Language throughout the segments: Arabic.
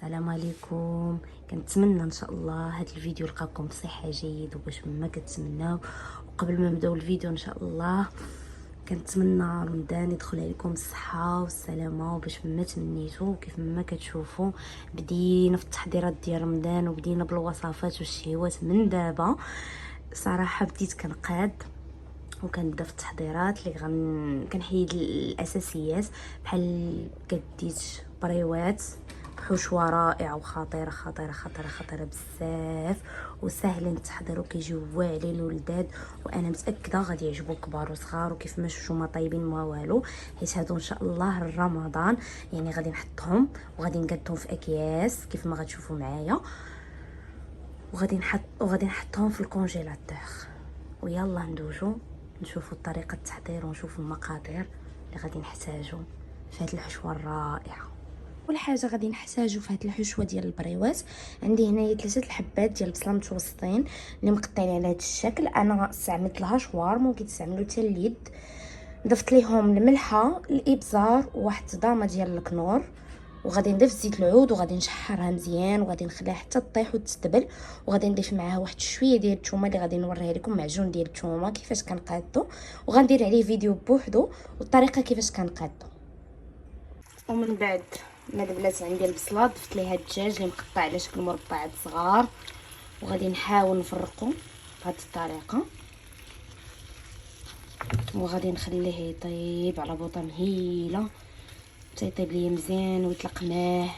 السلام عليكم. كنتمنى ان شاء الله هذا الفيديو يلقاكم بصحه جيد وباش ما كتمناو. وقبل ما نبداو الفيديو ان شاء الله كنتمنى رمضان يدخل عليكم بالصحه والسلامه وباش ما تمنيتو. كيف ما كتشوفوا بدينا في التحضيرات ديال رمضان وبدينا بالوصفات والشهوات من دابا. صراحه بديت كنقاد وكنبدا في التحضيرات اللي كنحيد الاساسيات بحال كديت بريوات بحشوه رائعه وخطيره خطيره خطيره خطيره بزاف وسهلين التحضير وكيجيو واعرين الولداد، وانا متاكده غادي يعجبوا كبار وصغار وكيف ما شفتوا ما طايبين ما والو، حيت هادو ان شاء الله رمضان يعني غادي نحطهم وغادي نقادهم في اكياس كيف ما غتشوفوا معايا، وغادي نحطهم في الكونجيلاتور. ويلا ندوزو نشوفوا طريقه التحضير ونشوفوا المقادير اللي غادي نحتاجو في هذه الحشوه الرائعه. اول حاجه غادي نحتاجو في هذه الحشوه ديال البريوات، عندي هنايا 3 الحبات ديال البصله متوسطين اللي مقطعين على هذا الشكل. انا استعملت لها شوار، ممكن تستعملوا حتى اليد. ضفت ليهم الملحه الابزار وواحد الضامه ديال الكنور، وغادي نضيف زيت العود وغادي نشحرها مزيان وغادي نخليها حتى طيح وتتبل، وغادي نضيف معاها واحد شويه ديال الثومه اللي غادي نوريها لكم، معجون ديال الثومه كيفاش كنقادو، وغندير عليه فيديو بوحدو والطريقه كيفاش كنقادو. ومن بعد ما دبلات عندي البصله ضفت ليها الدجاج اللي مقطع على شكل مربعات صغار، وغادي نحاول نفرقو بهذه الطريقه، وغادي نخليه يطيب على بوطه مهيله حتى يطيب ليا مزيان ويطلق ماه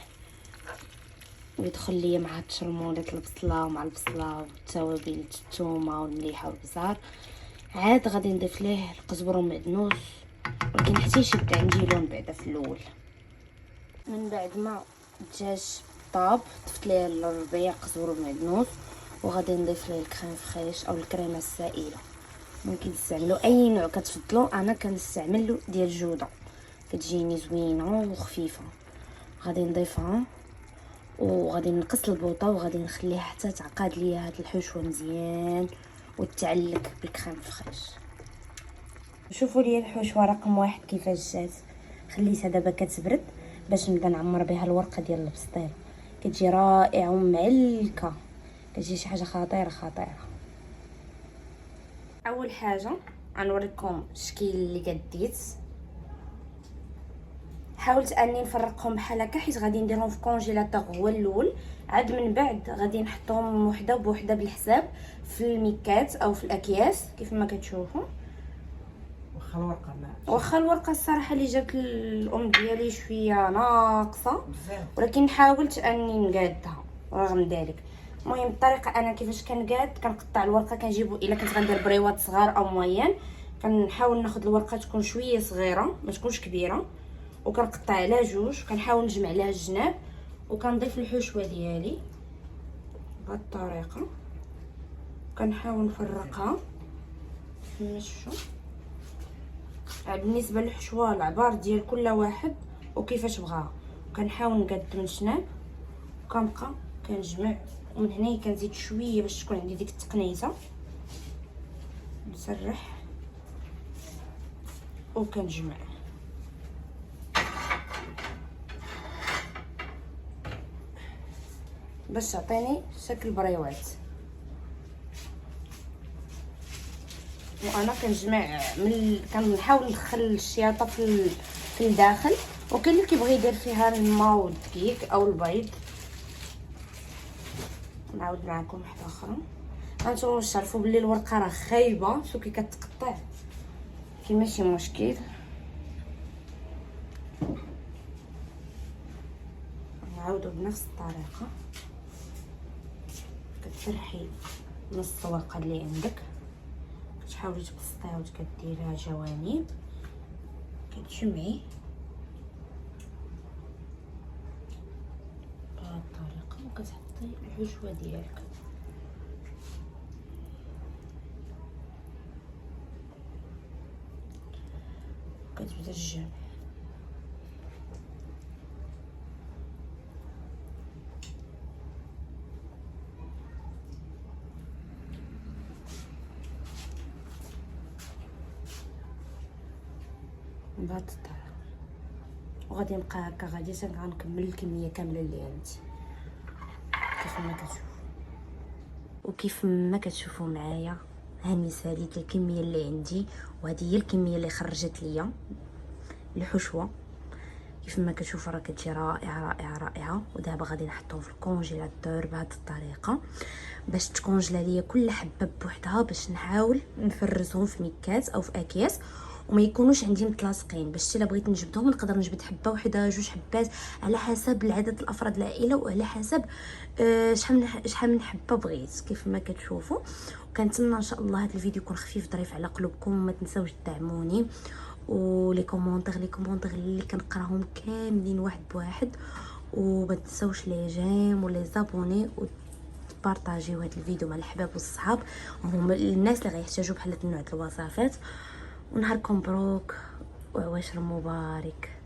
ويدخل ليا مع التشرمولات البصله ومع البصله والتوابل الثومه والمليحه والبزار. عاد غادي نضيف ليه القزبر والمعدنوس، ولكن حتى يشد عندي لون بعدا في الاول. من بعد ما الدجاج طاب ضفت ليه الربيع قزبر والمعدنوس، وغادي نضيف ليه الكريم فريش او الكريمه السائله، ممكن تستعملوا اي نوع كتفضلوا. انا كنستعمل ديال الجوده كتجيني زوينه وخفيفه. غادي نضيفها وغادي نقص البوطه وغادي نخليها حتى تعقد ليا هاد الحشوه مزيان وتعلق بالكريم فريش. شوفوا لي الحشوه رقم 1 كيفاش جات. خليتها دابا كتبرد باش نبدا نعمر بها الورقه ديال البسطيله، كتجي رائعه ومعلكه، كتجي شي حاجه خطيره خطيره. اول حاجه غنوريكم الشكل اللي قديت. حاولت اني نفرقهم بحال هكا حيت غادي نديرهم في كونجيلاتور هو الاول، عاد من بعد غادي نحطهم وحده بوحده بالحساب في الميكات او في الاكياس كيف ما كتشوفوا. واخا الورقه الصراحه اللي جات الام ديالي شويه ناقصه، ولكن حاولت اني نقادها رغم ذلك. المهم الطريقه انا كيفاش كنقاد، كنقطع الورقه كنجيبو الا كنت غندير بريوات صغار او موين، كنحاول ناخذ الورقه تكون شويه صغيره ما تكونش كبيره، وكنقطع على جوج، كنحاول نجمع لها الجناب، وكنضيف الحشوه ديالي بهذه الطريقه، كنحاول نفرقها كما شفتوا. بالنسبه للحشوه العبار ديال كل واحد وكيفاش بغاها، كنحاول نقاد من الجناب وكنبقى كنجمع، ومن هنا كنزيد شويه باش تكون عندي ديك التقنيته، نسرح وكنجمع باش تعطيني شكل بريوات. وانا كنجمع كنحاول ندخل الشياطه في الداخل، وكاين اللي كيبغي يدير فيها الماء والدقيق او البيض. نعاود معكم واحده اخرى. هانتوما واش تعرفوا بلي الورقه راه خايبه، شوفوا كي كتقطع كاين ماشي مشكل. نعاودوا بنفس الطريقه، كتسرحي نص الورقه اللي عندك، كتحاولي تبسطيها وكديريها جوانب، كتجمعي بهذه الطريقه وكتحطي الحشوه ديالك. كتبدا الجمع. بهذه الطريقه وغادي نبقى هكا غادي غنكمل الكميه كامله اللي عندي. كيف ما كتشوفوا. وكيف ما كتشوفوا معايا هاني ساليت الكميه اللي عندي، وهذه هي الكميه اللي خرجت ليا الحشوه. كيف ما كتشوفوا راه كتجي رائعه رائعه رائعه. ودابا غادي نحطهم في الكونجيلاتور بهذه الطريقه باش تكونجلا ليا كل حبه بوحدها، باش نحاول نفرزهم في ميكات او في اكياس وما يكونوش عندي متلاصقين، باش الا بغيت نجبدهم نقدر نجبد حبه وحده جوج حبات على حسب العدد الافراد العائله وعلى حسب شحال من حبه بغيت. كيف ما كتشوفوا وكنتمنى ان شاء الله هذا الفيديو يكون خفيف ظريف على قلوبكم. وما تنساوش تدعموني ولي كومونتير اللي كنقراهم كاملين واحد بواحد. وما تنساوش لي جيم ولي زابوني وتبارطاجيو هذا الفيديو مع الحباب والصحاب، هما الناس اللي غيحتاجوا بحال هاد النوع د الوصفات. ونهاركم مبروك وعواشر مبارك.